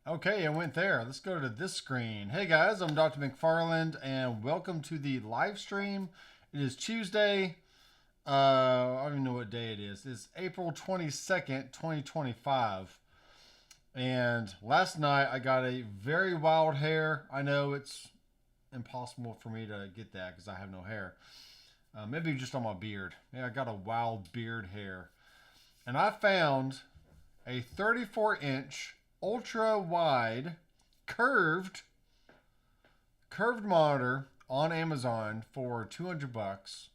Okay, it went there. Let's go to this screen. Hey guys, I'm Doctor McFarland, and welcome to the live stream. It is Tuesday. I don't even know what day it is. It's April 22nd, 2025. And last night I got a very wild hair. I know it's impossible for me to get that because I have no hair. Maybe just on my beard. Yeah, I got a wild beard hair. And I found a 34-inch ultra wide curved monitor on Amazon for 200 bucks,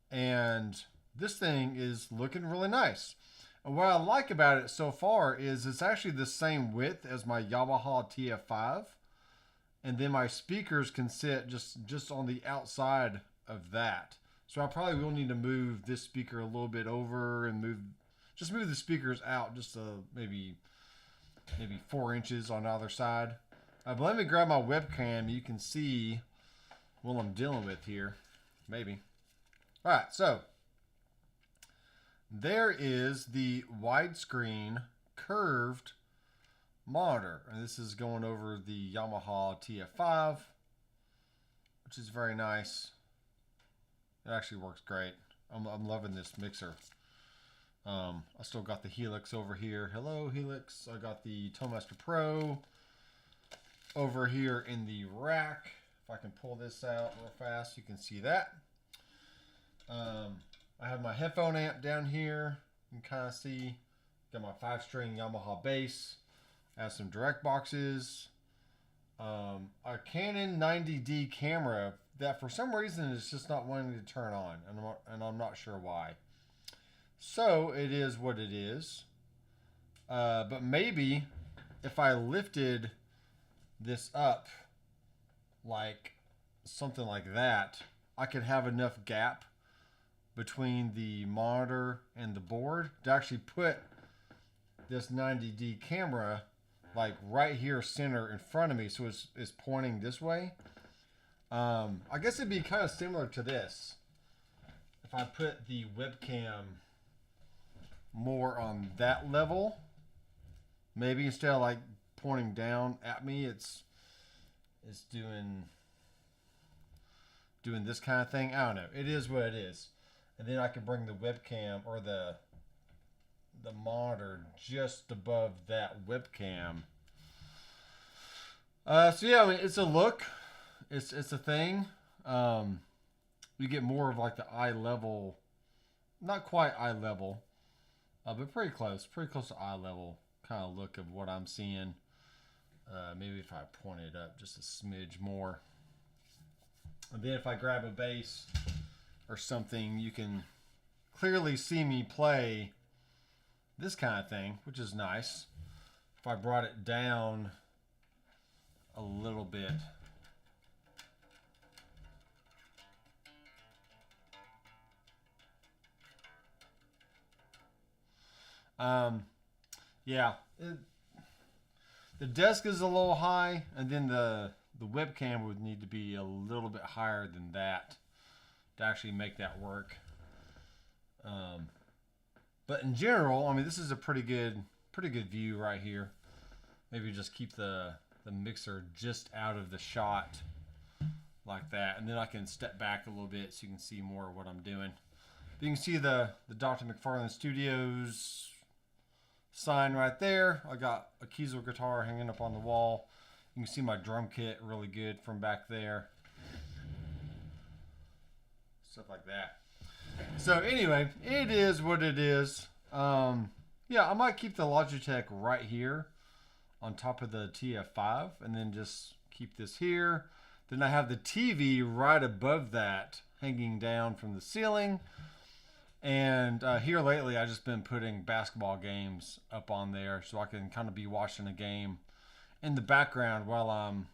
and this thing is looking really nice. And what I like about it so far is it's actually the same width as my Yamaha TF5, and then my speakers can sit just on the outside of that. So I probably will need to move this speaker a little bit over and move the speakers out just maybe 4 inches on either side. But let me grab my webcam. You can see what I'm dealing with here. Maybe. All right, so there is the widescreen curved monitor. And this is going over the Yamaha TF5, which is very nice. It actually works great. I'm loving this mixer. I still got the Helix over here. Hello, Helix. I got the Toemaster Pro over here in the rack. If I can pull this out real fast, you can see that. I have my headphone amp down here. You can kind of see. Got my 5-string Yamaha bass. I have some direct boxes. A Canon 90D camera that for some reason is just not wanting to turn on, and I'm not sure why. So it is what it is. But maybe if I lifted this up like something like that, I could have enough gap between the monitor and the board to actually put this 90D camera like right here center in front of me, so it's pointing this way. I guess it'd be kind of similar to this if I put the webcam more on that level. Maybe instead of like pointing down at me, it's doing this kind of thing. I don't know. It is what it is. And then I can bring the webcam or the monitor just above that webcam. So yeah, I mean, it's a look. It's a thing. You get more of like the eye level, not quite eye level, but pretty close to eye level kind of look of what I'm seeing. Maybe if I point it up just a smidge more. And then if I grab a bass or something, you can clearly see me play this kind of thing, which is nice. If I brought it down a little bit. Yeah, the desk is a little high, and then the webcam would need to be a little bit higher than that to actually make that work. But in general, I mean, this is a pretty good view right here. Maybe just keep the mixer just out of the shot like that, and then I can step back a little bit so you can see more of what I'm doing. You can see the Doctor McFarland Studios sign right there. I got a Kiesel guitar hanging up on the wall. You can see my drum kit really good from back there. Stuff like that. So anyway, it is what it is. Yeah, I might keep the Logitech right here on top of the TF5 and then just keep this here. Then I have the TV right above that hanging down from the ceiling. And here lately, I've just been putting basketball games up on there so I can kind of be watching a game in the background while I'm,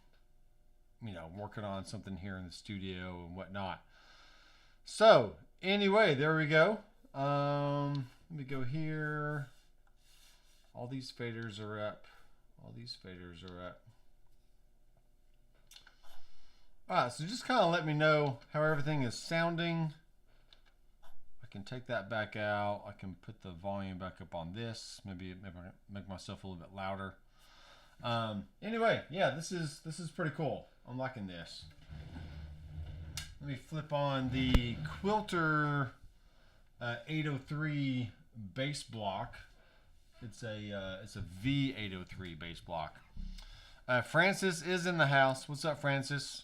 working on something here in the studio and whatnot. So anyway, there we go. Let me go here. All these faders are up. All right, so just kind of let me know how everything is sounding. I can take that back out. I can put the volume back up on this. Maybe make myself a little bit louder. Anyway, yeah, this is pretty cool. I'm liking this. Let me flip on the Quilter 803 base block. It's a V803 base block. Francis is in the house. What's up, Francis?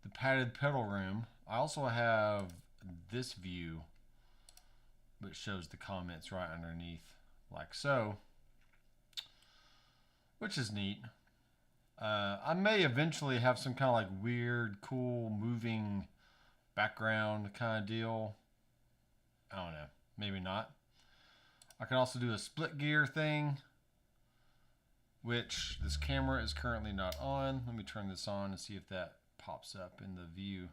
The padded pedal room. I also have this view, which shows the comments right underneath, like so, which is neat. I may eventually have some kind of like weird, cool, moving background kind of deal. I don't know. Maybe not. I can also do a split gear thing, which this camera is currently not on. Let me turn this on and see if that pops up in the view.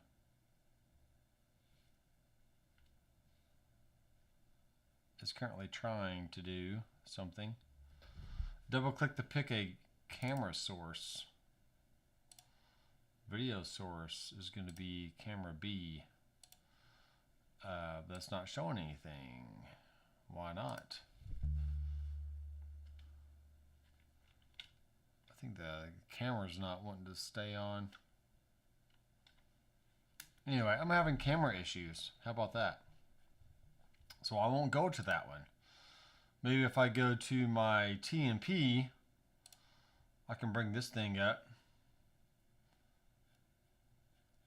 It's currently trying to do something. Double click to pick a camera source. Video source is going to be camera B. That's not showing anything. Why not? I think the camera's not wanting to stay on. Anyway, I'm having camera issues. How about that? So I won't go to that one. Maybe if I go to my TMP, I can bring this thing up.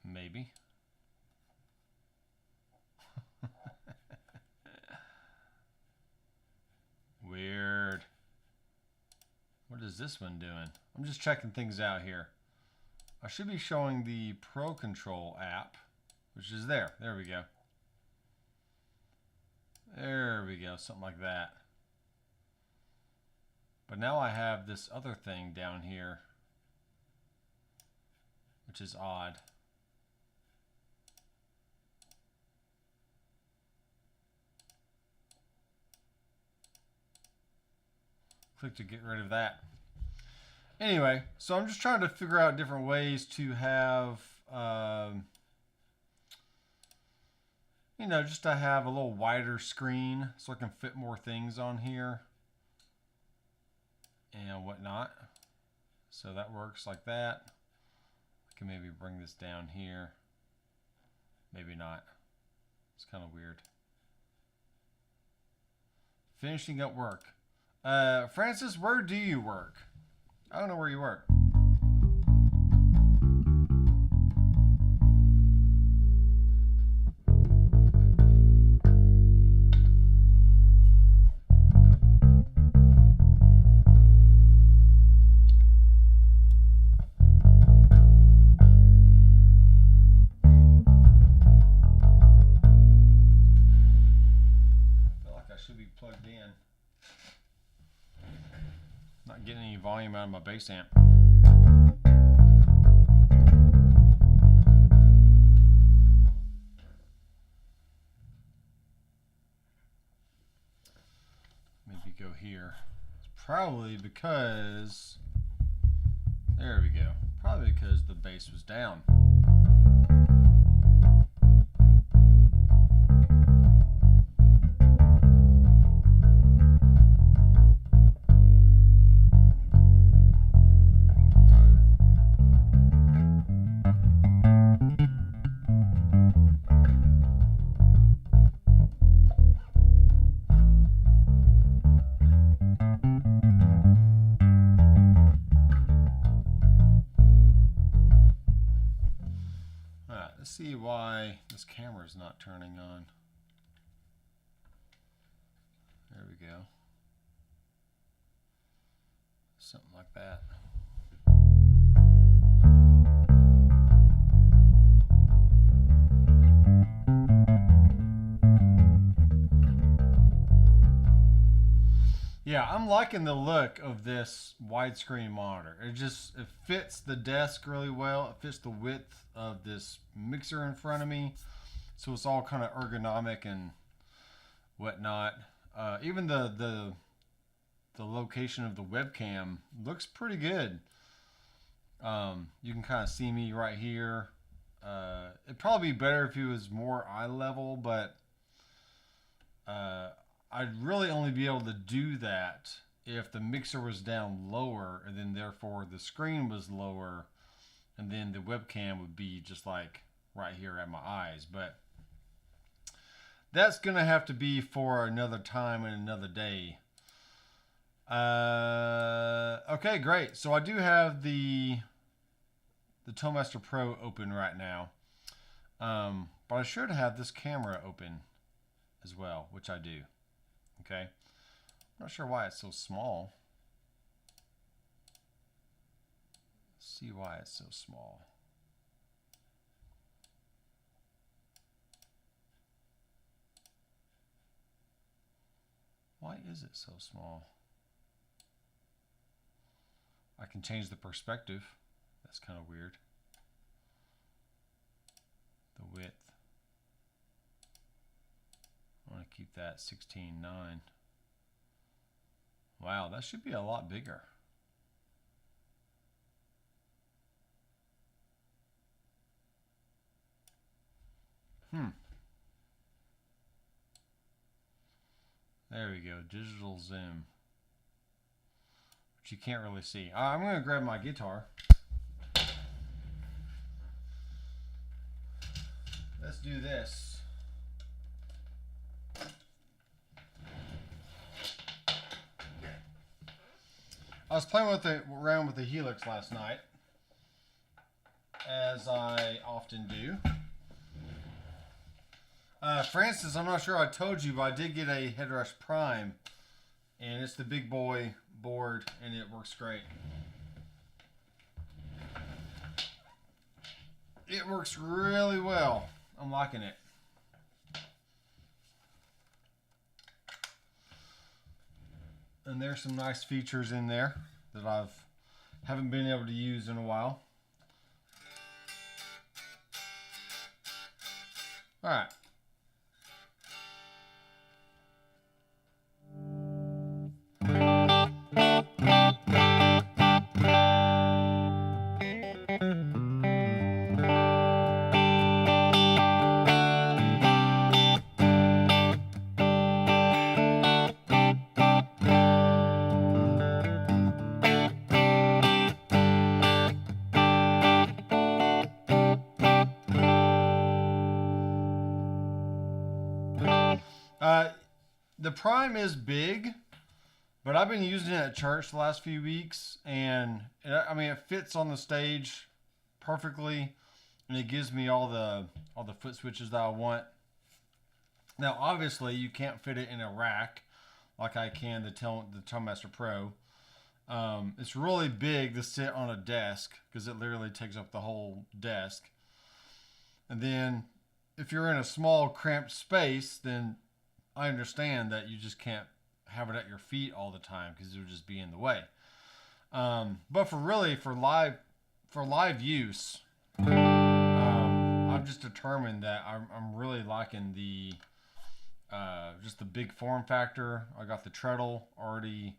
Maybe. Weird. What is this one doing? I'm just checking things out here. I should be showing the Pro Control app, which is there. There we go. There we go. Something like that. But now I have this other thing down here, which is odd. Click to get rid of that. Anyway, so I'm just trying to figure out different ways to have, you know, just to have a little wider screen so I can fit more things on here and whatnot. So that works like that. I can maybe bring this down here. Maybe not. It's kind of weird. Finishing up work. Francis, where do you work? I don't know where you work. I feel like I should be plugged in. Not getting any volume out of my bass amp. Maybe go here. It's probably because, there we go. Probably because the bass was down. Let's see why this camera is not turning on. There we go. Something like that. Yeah, I'm liking the look of this widescreen monitor. It fits the desk really well. It fits the width of this mixer in front of me. So it's all kind of ergonomic and whatnot. Even the location of the webcam looks pretty good. You can kind of see me right here. It'd probably be better if it was more eye level, but I'd really only be able to do that if the mixer was down lower, and then therefore the screen was lower, and then the webcam would be just like right here at my eyes. But that's going to have to be for another time and another day. Okay, great. So I do have the ToeMaster Pro open right now. But I should have this camera open as well, which I do. Okay. I'm not sure why it's so small. Let's see why it's so small. Why is it so small? I can change the perspective. That's kind of weird. The width. I want to keep that 16:9. Wow, that should be a lot bigger. There we go, digital zoom. Which you can't really see. I'm going to grab my guitar. Let's do this. I was playing around with the Helix last night, as I often do. Francis, I'm not sure I told you, but I did get a Headrush Prime, and it's the big boy board, and it works great. It works really well. I'm liking it. And there's some nice features in there that haven't been able to use in a while. All right. The Prime is big, but I've been using it at church the last few weeks, and it fits on the stage perfectly, and it gives me all the foot switches that I want. Now, obviously, you can't fit it in a rack like I can the ToeMaster Pro. It's really big to sit on a desk because it literally takes up the whole desk. And then if you're in a small cramped space, then I understand that you just can't have it at your feet all the time because it would just be in the way. But for live use, I've just determined that I'm really liking the just the big form factor. I got the treadle already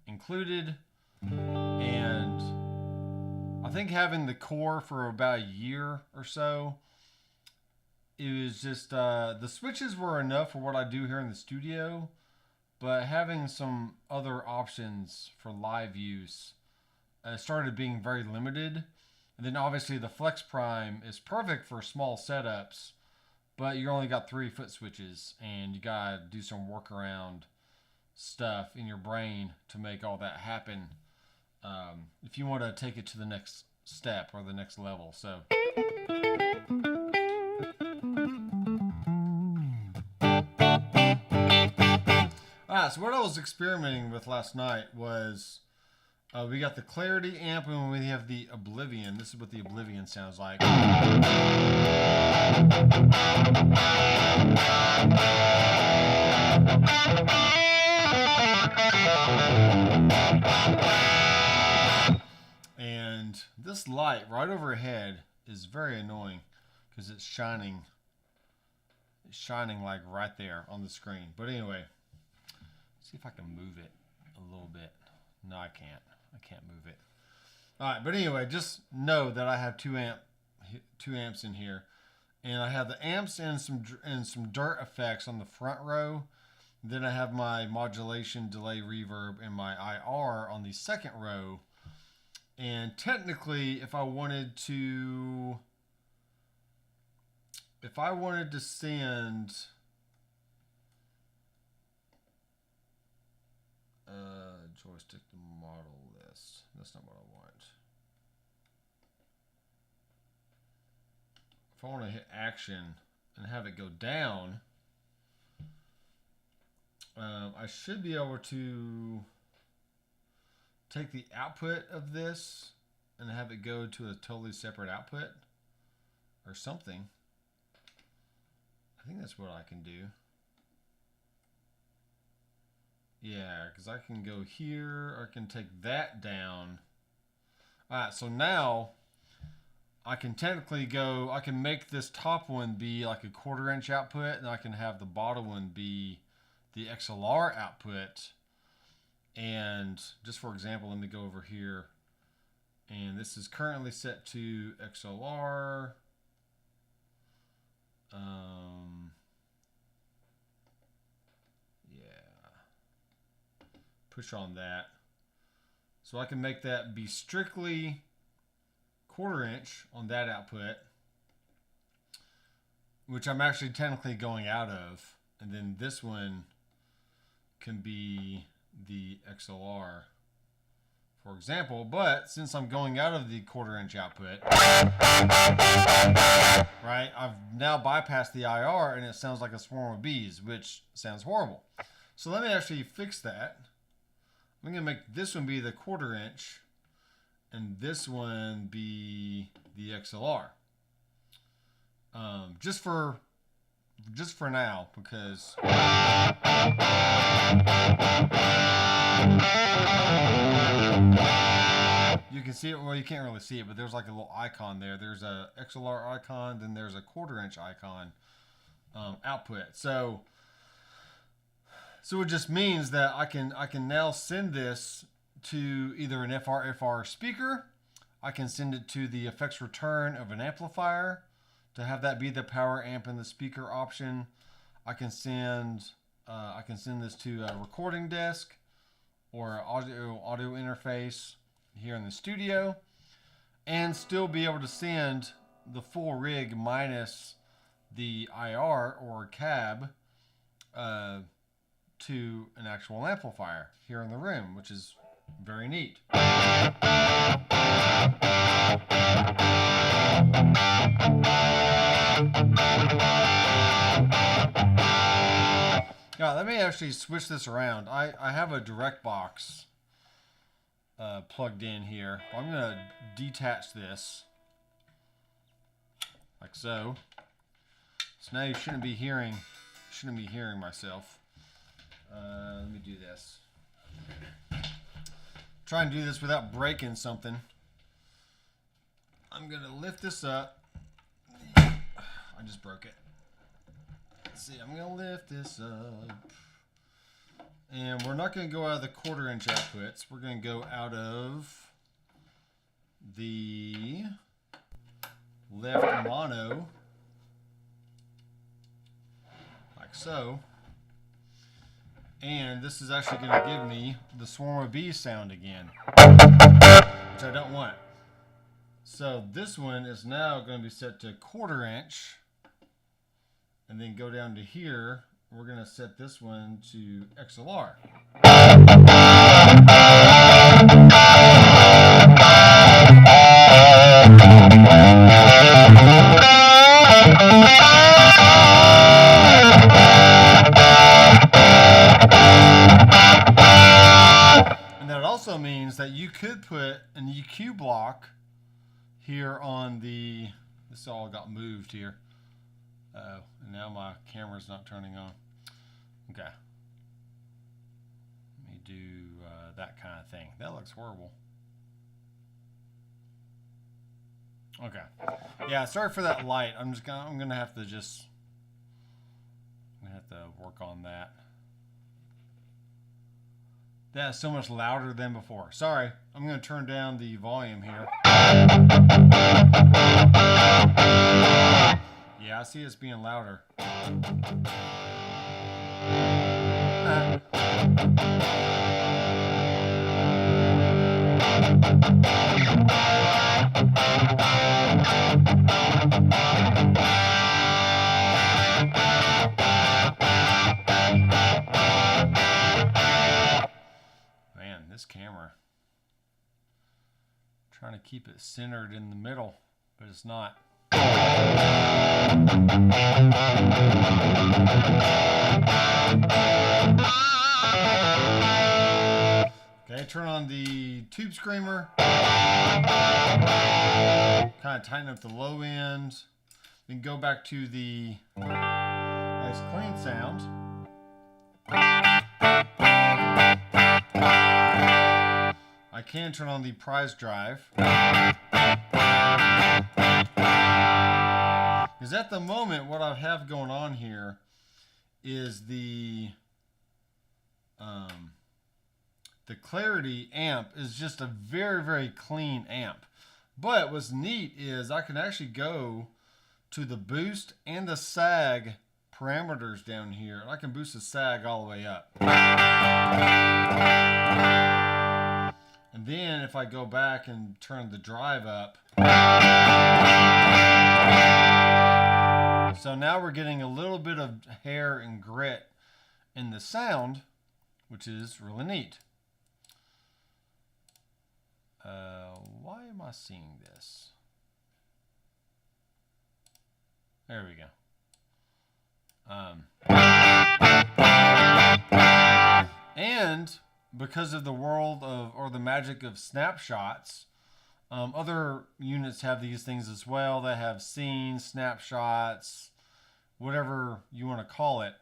included, and I think having the core for about a year or so, it was just the switches were enough for what I do here in the studio, but having some other options for live use started being very limited. And then obviously the Flex Prime is perfect for small setups, but you only got 3 foot switches, and you gotta do some workaround stuff in your brain to make all that happen if you want to take it to the next step or the next level. So so what I was experimenting with last night was we got the Clarity amp, and we have the Oblivion. This is what the Oblivion sounds like. And this light right overhead is very annoying because it's shining like right there on the screen. But anyway, see if I can move it a little bit. No, I can't. I can't move it. All right, but anyway, just know that I have 2 amps in here, and I have the amps and some dirt effects on the front row, Then I have my modulation, delay, reverb, and my IR on the second row. And technically, if I wanted to send joystick to model list, that's not what I want. If I want to hit action and have it go down, I should be able to take the output of this and have it go to a totally separate output or something. I think that's what I can do. Yeah, because I can go here, or I can take that down. Alright, so now I can technically go, I can make this top one be like a 1/4 inch output, and I can have the bottom one be the XLR output. And just for example, let me go over here. And this is currently set to XLR. Push on that. So I can make that be strictly 1/4 inch on that output, which I'm actually technically going out of. And then this one can be the XLR, for example. But since I'm going out of the 1/4 inch output, right, I've now bypassed the IR and it sounds like a swarm of bees, which sounds horrible. So let me actually fix that. I'm going to make this one be the 1/4 inch and this one be the XLR. Just for now, because you can see it. Well, you can't really see it, but there's like a little icon there. There's a XLR icon, then there's a 1/4 inch icon output. So it just means that I can now send this to either an FR speaker. I can send it to the effects return of an amplifier to have that be the power amp and the speaker option. I can send this to a recording desk or an audio interface here in the studio, and still be able to send the full rig minus the IR or cab to an actual amplifier here in the room, which is very neat. Now, let me actually switch this around. I have a direct box plugged in here. I'm going to detach this like so. So now you shouldn't be hearing myself. Let me do this. Try and do this without breaking something. I'm gonna lift this up. I just broke it. Let's see, I'm gonna lift this up. And we're not gonna go out of the 1/4 inch outputs. We're gonna go out of the left mono, like so. And this is actually going to give me the swarm of bees sound again, which I don't want. So this one is now going to be set to 1/4 inch, and then go down to here. We're going to set this one to XLR. Also means that you could put an EQ block here on the, this all got moved here. And now my camera's not turning on. Okay. Let me do that kind of thing. That looks horrible. Okay. Yeah, sorry for that light. I'm gonna have to work on that. That's so much louder than before. Sorry, I'm going to turn down the volume here. Yeah, I see it's being louder. Man, this camera. Trying to keep it centered in the middle, but it's not. Okay, turn on the tube screamer. Kind of tighten up the low end. Then go back to the nice clean sound. I can turn on the prize drive. Because at the moment, what I have going on here is the clarity amp is just a very, very clean amp. But what's neat is I can actually go to the boost and the sag parameters down here. And I can boost the sag all the way up. And then if I go back and turn the drive up. So now we're getting a little bit of hair and grit in the sound, which is really neat. Why am I seeing this? There we go. And because of the world of, or the magic of snapshots, other units have these things as well. They have scenes, snapshots, whatever you want to call it.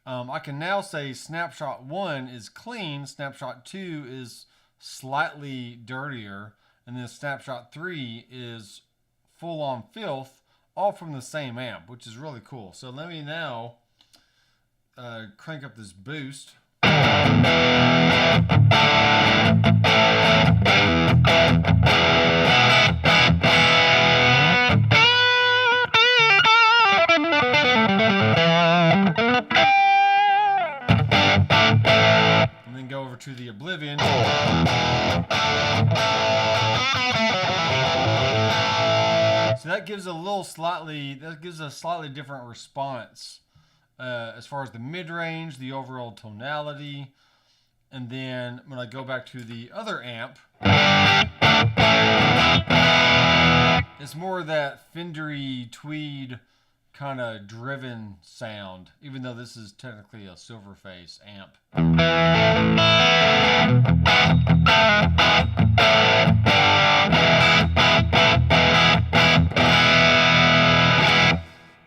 I can now say snapshot 1 is clean, snapshot 2 is slightly dirtier, and then snapshot 3 is full on filth, all from the same amp, which is really cool. So let me now crank up this boost. And then go over to the Oblivion. So that gives a slightly different response as far as the mid-range, the overall tonality. And then when I go back to the other amp, it's more of that Fendery tweed kind of driven sound, even though this is technically a Silverface amp.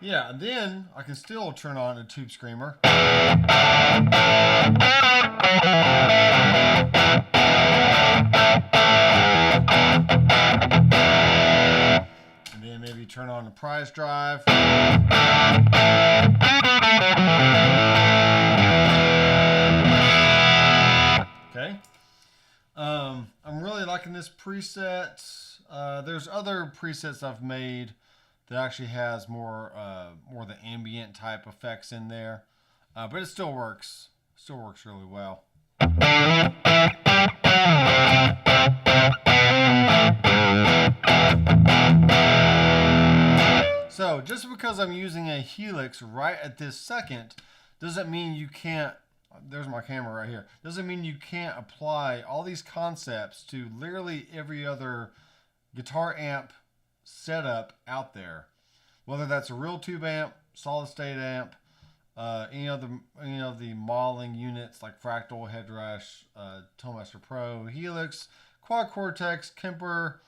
Yeah, and then I can still turn on a tube screamer. And then maybe turn on the prize drive. Okay. I'm really liking this preset. There's other presets I've made that actually has more the ambient type effects in there, but it still works. Still works really well. So just because I'm using a Helix right at this second doesn't mean you can't. There's my camera right here. Doesn't mean you can't apply all these concepts to literally every other guitar amp setup out there, whether that's a real tube amp, solid state amp, any of the modeling units like Fractal, Headrush, Tonemaster Pro, Helix, Quad Cortex, Kemper,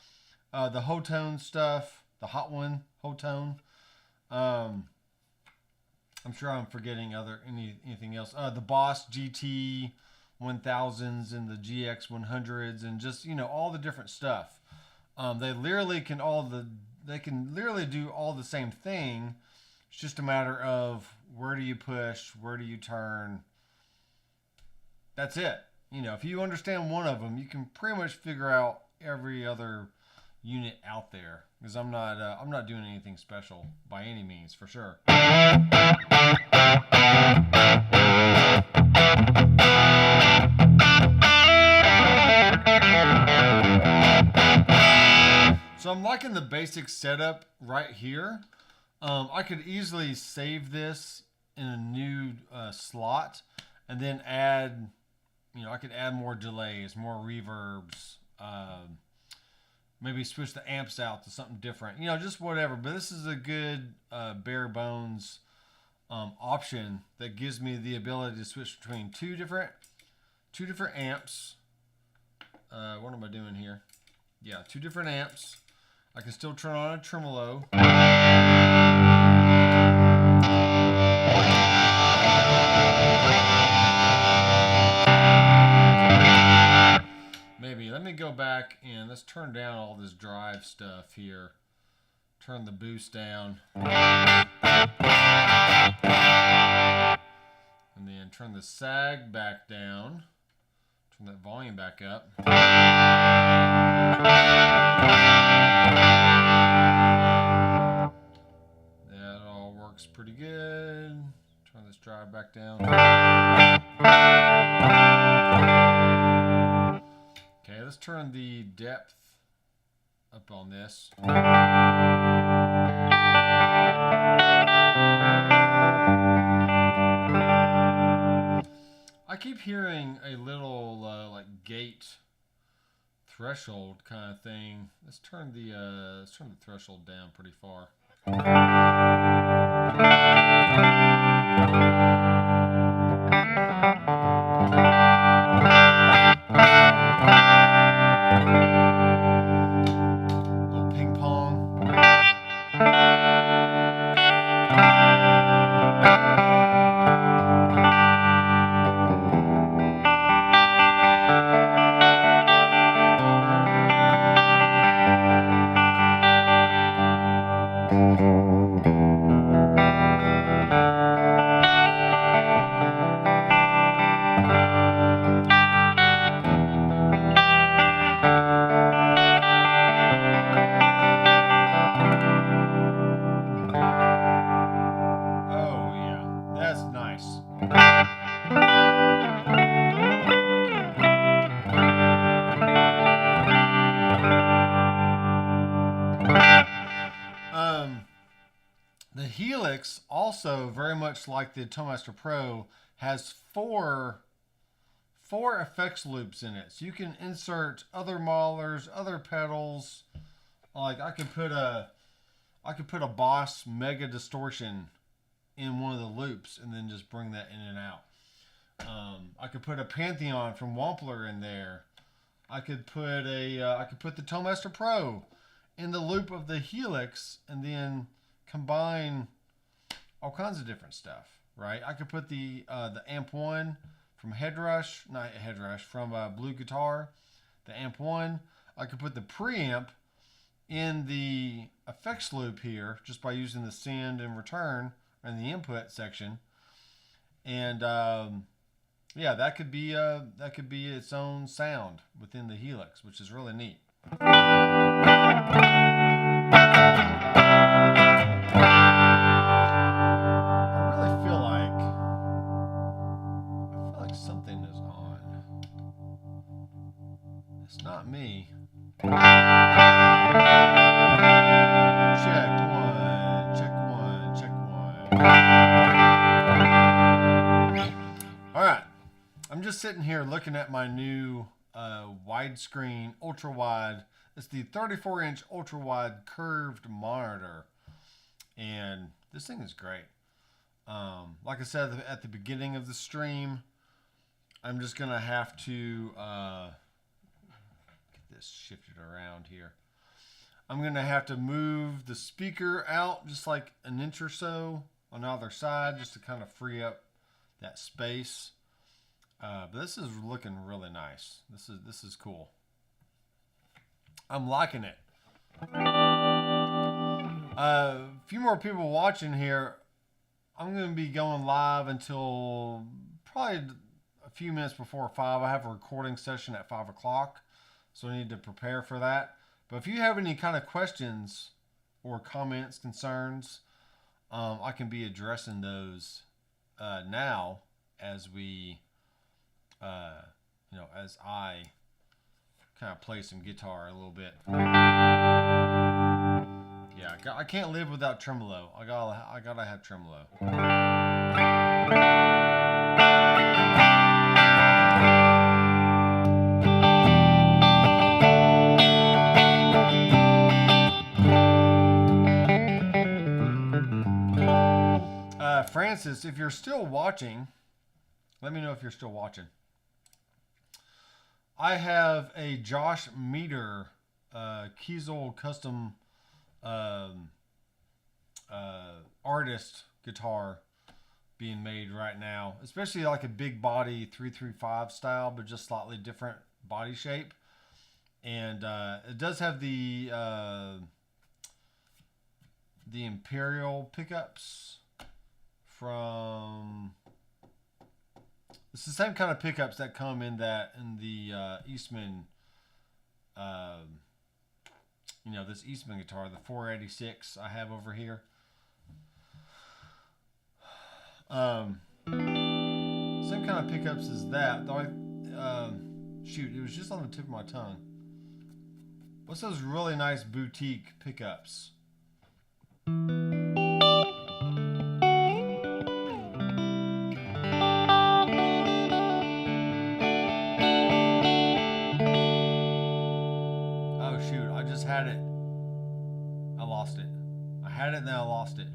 the Hotone stuff, the Hot One Hotone. I'm sure I'm forgetting anything else. The Boss GT 1000s and the GX 100s and just all the different stuff. They can literally do all the same thing. It's just a matter of where do you push, where do you turn. That's it. If you understand one of them, you can pretty much figure out every other unit out there. Because I'm not doing anything special by any means, for sure. So I'm liking the basic setup right here. I could easily save this in a new slot and then add, I could add more delays, more reverbs, maybe switch the amps out to something different, just whatever. But this is a good bare bones option that gives me the ability to switch between two different amps. What am I doing here? Yeah, two different amps. I can still turn on a tremolo. Maybe let me go back and let's turn down all this drive stuff here. Turn the boost down. And then turn the sag back down. Turn that volume back up. That all works pretty good. Turn this drive back down. Okay, let's turn the depth up on this. I keep hearing a little like gate threshold kind of thing. Let's turn the threshold down pretty far. Little ping pong. The Helix, also very much like the Toemaster Pro, has four effects loops in it. So you can insert other modelers, other pedals. Like I could put a Boss Mega Distortion in one of the loops and then just bring that in and out. I could put a Pantheon from Wampler in there. I could put the Toemaster Pro in the loop of the Helix and then combine all kinds of different stuff, right? I could put the Amp 1 from from Blue Guitar, the Amp 1. I could put the preamp in the effects loop here just by using the send and return in the input section. And yeah, that could be its own sound within the Helix, which is really neat. I feel like something is on. It's not me. Check one. All right. I'm just sitting here looking at my new widescreen ultra wide. It's the 34-inch ultra wide curved monitor, and this thing is great. Like I said at the beginning of the stream, I'm just gonna have to get this shifted around here. I'm gonna have to move the speaker out just like an inch or so on either side just to kind of free up that space. But this is looking really nice. This is cool. I'm liking it. A few more people watching here. I'm going to be going live until probably a few minutes before 5. I have a recording session at 5 o'clock, so I need to prepare for that. But if you have any kind of questions or comments, concerns, I can be addressing those now as we you know, as I kind of play some guitar a little bit. Yeah, I can't live without tremolo. I gotta have tremolo. Francis, if you're still watching, let me know if you're still watching. I have a Josh Meter Kiesel custom artist guitar being made right now, especially like a big body 335 style, but just slightly different body shape. And it does have the Imperial pickups from. It's the same kind of pickups that come in the Eastman. You know, this Eastman guitar, the 486 I have over here. Same kind of pickups as that. Shoot, it was just on the tip of my tongue. What's those really nice boutique pickups? Oh shoot, I just had it. I lost it. I had it and then I lost it.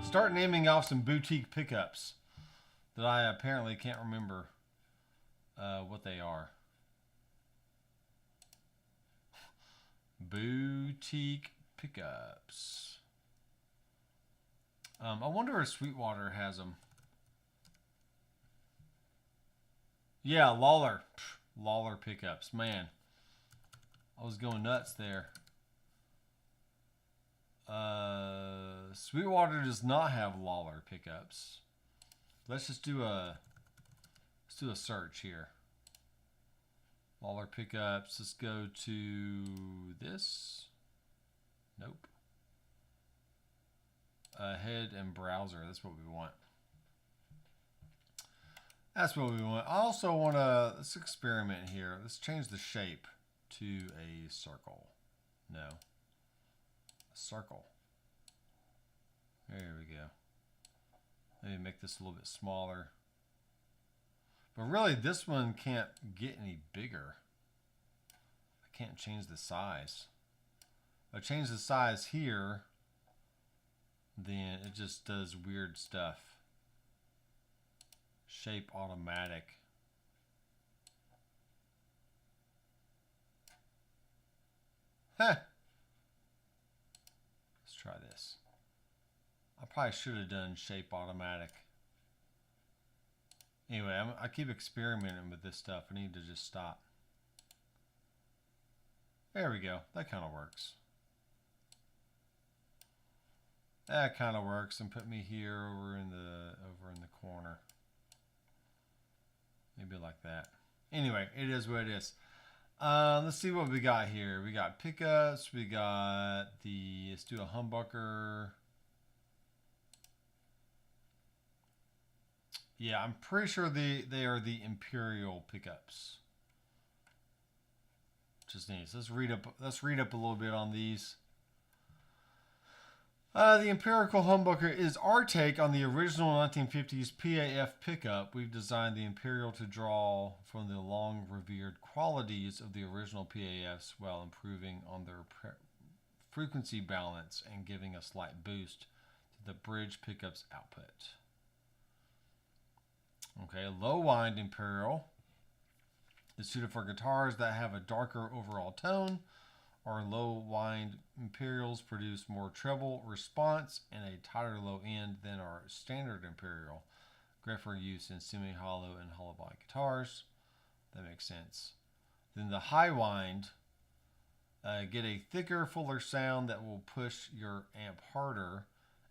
Start naming off some boutique pickups that I apparently can't remember what they are. Boutique pickups. I wonder if Sweetwater has them. Yeah, Lawler. Lawler pickups. Man, I was going nuts there. Sweetwater does not have Lawler pickups. Let's just do a search here. Lawler pickups. Let's go to this. Nope. Head and browser. That's what we want. That's what we want. I also want to, let's experiment here. Let's change the shape to a circle. No. A circle. There we go. Maybe make this a little bit smaller. But really, this one can't get any bigger. I can't change the size. If I change the size here, then it just does weird stuff. Shape automatic. Huh. Let's try this. I probably should have done shape automatic. Anyway, I keep experimenting with this stuff. I need to just stop. There we go. That kind of works. That kind of works, and put me here over in the corner. Maybe like that. Anyway, it is what it is. Let's see what we got here. We got pickups. We got the, let's do a humbucker. Yeah, I'm pretty sure they are the Imperial pickups. Just neat. So let's read up a little bit on these. The Imperial humbucker is our take on the original 1950s PAF pickup. We've designed the Imperial to draw from the long-revered qualities of the original PAFs while improving on their frequency balance and giving a slight boost to the bridge pickup's output. Okay, low-wind Imperial is suited for guitars that have a darker overall tone. Our low-wind Imperials produce more treble response and a tighter low end than our standard Imperial. Great for use in semi-hollow and hollow body guitars. That makes sense. Then the high-wind get a thicker, fuller sound that will push your amp harder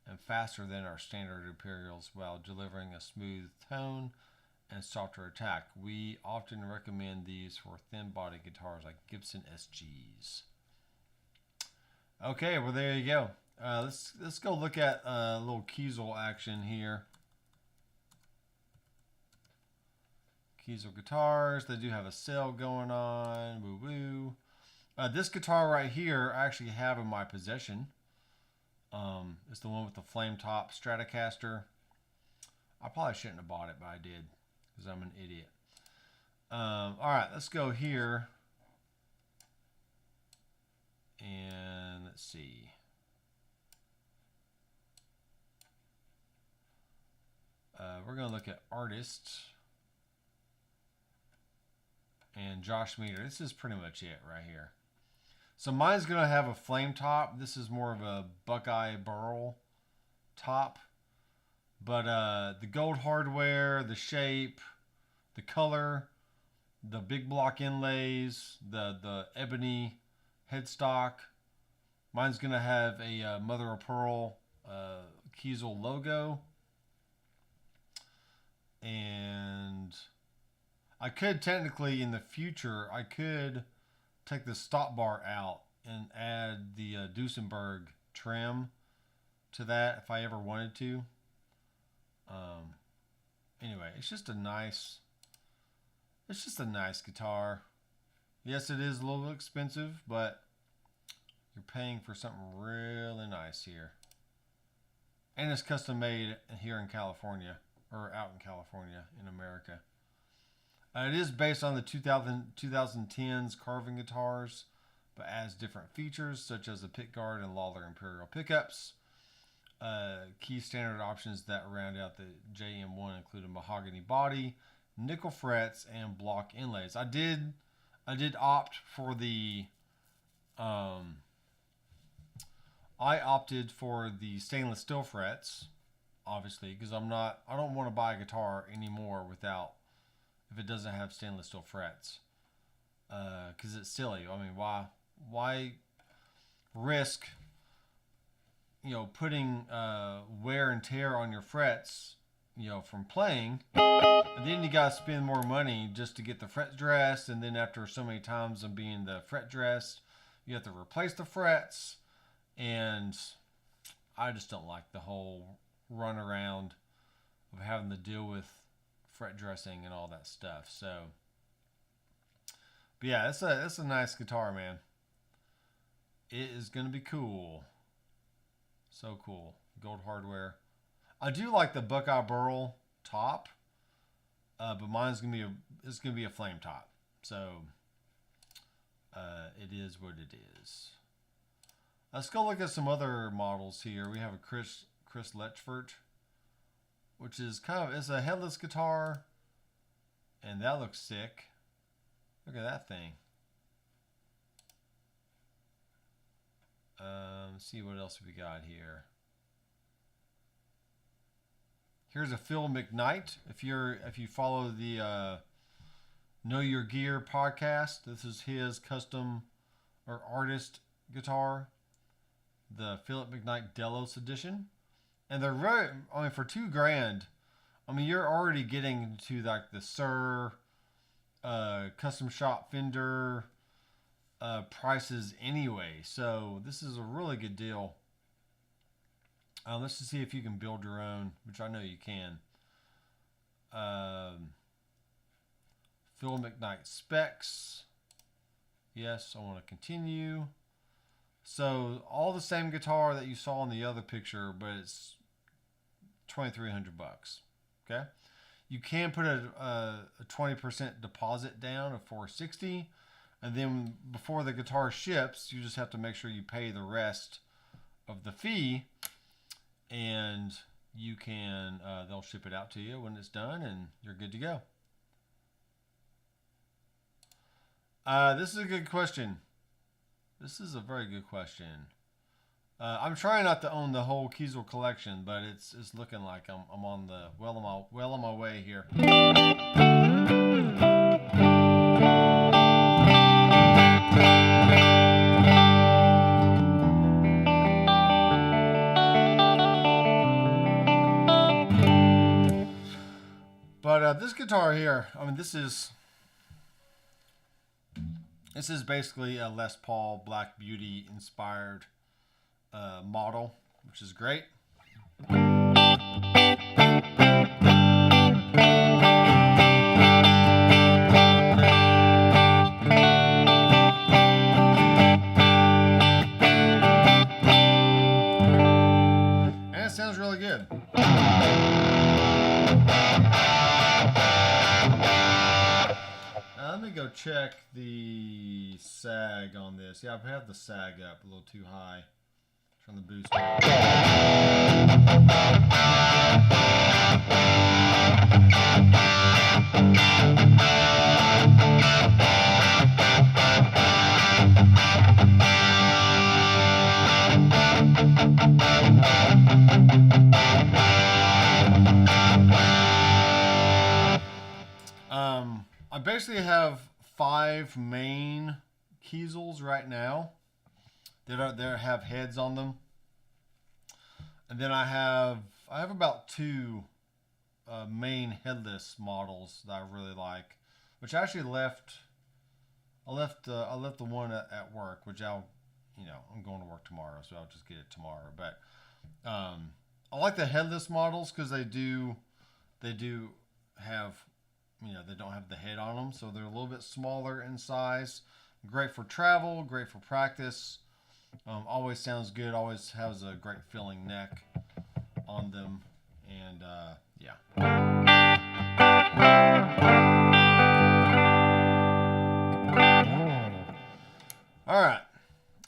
and faster than our standard Imperials while delivering a smooth tone and softer attack. We often recommend these for thin body guitars like Gibson SGs. Okay, well there you go. Let's go look at a little Kiesel action here. Kiesel guitars. They do have a sale going on. Woo woo. This guitar right here, I actually have in my possession. It's the one with the flame top Stratocaster. I probably shouldn't have bought it, but I did because I'm an idiot. All right, let's go here. And let's see. We're going to look at artists. And Josh Meter. This is pretty much it right here. So mine's going to have a flame top. This is more of a Buckeye Burl top. But the gold hardware, the shape, the color, the big block inlays, the ebony headstock. Mine's going to have a mother of pearl Kiesel logo. And I could technically in the future, I could take the stop bar out and add the Duesenberg trim to that if I ever wanted to. Anyway, it's just a nice guitar. Yes, it is a little expensive, but you're paying for something really nice here. And it's custom made here in California, or out in California in America. It is based on the 2010s carving guitars, but adds different features such as the pickguard and Lawler Imperial pickups. Key standard options that round out the JM1 include a mahogany body, nickel frets, and block inlays. I did opt for the I opted for the stainless steel frets, obviously, because I don't want to buy a guitar anymore if it doesn't have stainless steel frets, because it's silly. I mean, why risk putting wear and tear on your frets from playing, and then you gotta spend more money just to get the frets dressed, and then after so many times of being the fret dressed, you have to replace the frets. And I just don't like the whole run around of having to deal with fret dressing and all that stuff. So, but yeah, it's a nice guitar, man. It is gonna be cool. So cool. Gold hardware. I do like the Buckeye Burl top, but mine's gonna be a flame top. So it is what it is. Let's go look at some other models here. We have a Chris Letchford, which is it's a headless guitar, and that looks sick. Look at that thing. Let's see what else we got here. Here's a Phil McKnight. If you follow the Know Your Gear podcast, this is his custom or artist guitar, the Philip McKnight Delos edition, and they're very. I mean, for $2,000, I mean you're already getting into like the Sir custom shop Fender prices anyway. So this is a really good deal. Let's just see if you can build your own, which I know you can. Phil McKnight specs. Yes, I want to continue. So all the same guitar that you saw in the other picture, but it's $2,300. Okay, you can put a 20% deposit down of $460, and then before the guitar ships, you just have to make sure you pay the rest of the fee, and you can they'll ship it out to you when it's done, and you're good to go. This is a good question. This is a very good question. I'm trying not to own the whole Kiesel collection, but it's looking like I'm on the well on my way here. But this guitar here, I mean, this is basically a Les Paul Black Beauty inspired model, which is great. And it sounds really good. Let me go check the sag on this. Yeah, I've had the sag up a little too high. Turn the boost on. I basically have 5 main Kiesels right now that have heads on them, and then I have about 2 main headless models that I really like, which I actually left. I left the one at work, which I'm going to work tomorrow, so I'll just get it tomorrow. But I like the headless models because they do have, they don't have the head on them, so they're a little bit smaller in size. Great for travel, great for practice. Always sounds good. Always has a great feeling neck on them, and yeah. All right,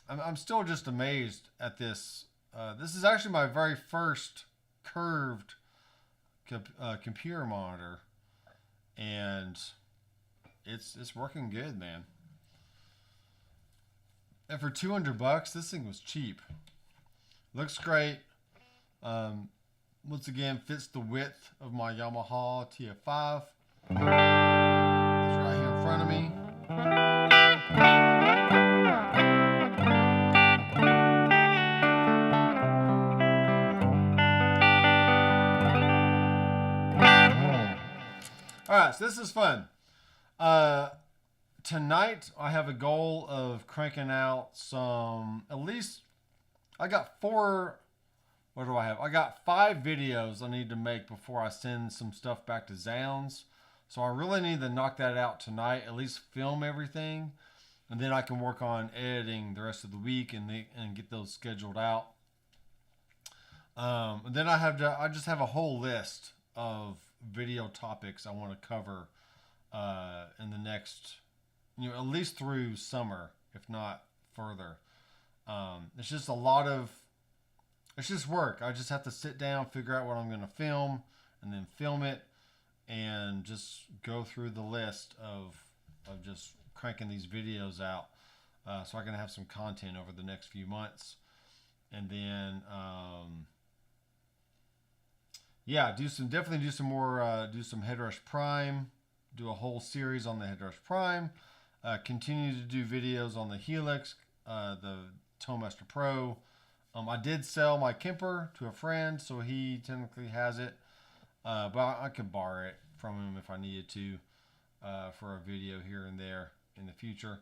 I'm still just amazed at this. This is actually my very first curved computer monitor, and it's working good, man. And for $200, this thing was cheap. Looks great. Once again, fits the width of my Yamaha TF5. It's right here in front of me. Alright, so this is fun. Tonight, I have a goal of cranking out some, at least, I got 4, what do I have? I got 5 videos I need to make before I send some stuff back to Zounds. So I really need to knock that out tonight, at least film everything. And then I can work on editing the rest of the week and get those scheduled out. And then I just have a whole list of video topics I want to cover in the next, at least through summer, if not further. It's just it's just work. I just have to sit down, figure out what I'm going to film, and then film it, and just go through the list of just cranking these videos out, so I can have some content over the next few months. And then, yeah, definitely do some more, do some Headrush Prime, do a whole series on the Headrush Prime, continue to do videos on the Helix, the Towmaster Pro. I did sell my Kemper to a friend, so he technically has it, but I could borrow it from him if I needed to, for a video here and there in the future.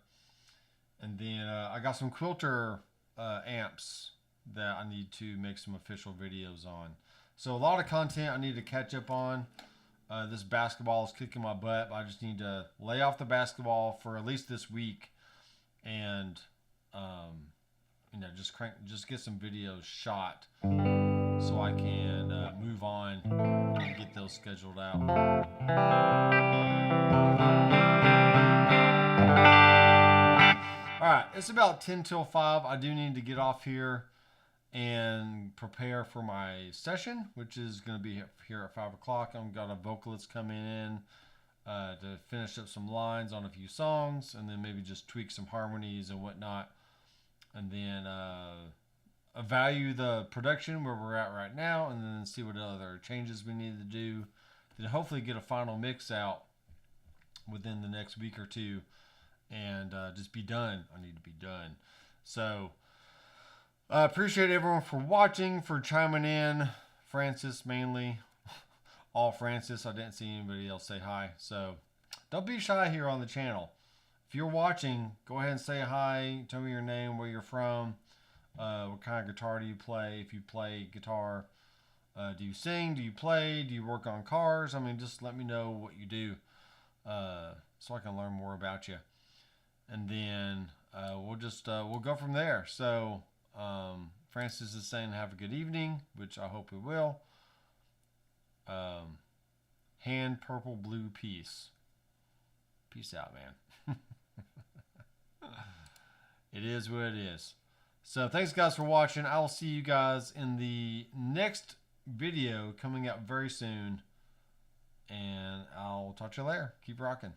And then I got some Quilter amps that I need to make some official videos on. So a lot of content I need to catch up on. This basketball is kicking my butt, but I just need to lay off the basketball for at least this week, and just get some videos shot so I can move on and get those scheduled out. All right, it's about 10 till 5. I do need to get off here and prepare for my session, which is going to be here at 5 o'clock. I've got a vocalist coming in to finish up some lines on a few songs, and then maybe just tweak some harmonies and whatnot, and then evaluate the production where we're at right now, and then see what other changes we need to do, then hopefully get a final mix out within the next week or two, and just be done. I need to be done. So I appreciate everyone for watching, for chiming in. Francis mainly. All Francis. I didn't see anybody else say hi. So don't be shy here on the channel. If you're watching, go ahead and say hi. Tell me your name, where you're from. What kind of guitar do you play? If you play guitar, do you sing? Do you play? Do you work on cars? I mean, just let me know what you do, so I can learn more about you. And then we'll go from there. So Francis is saying have a good evening, which I hope we will. Hand purple blue peace. Peace out, man. It is what it is. So thanks guys for watching. I will see you guys in the next video coming out very soon. And I'll talk to you later. Keep rocking.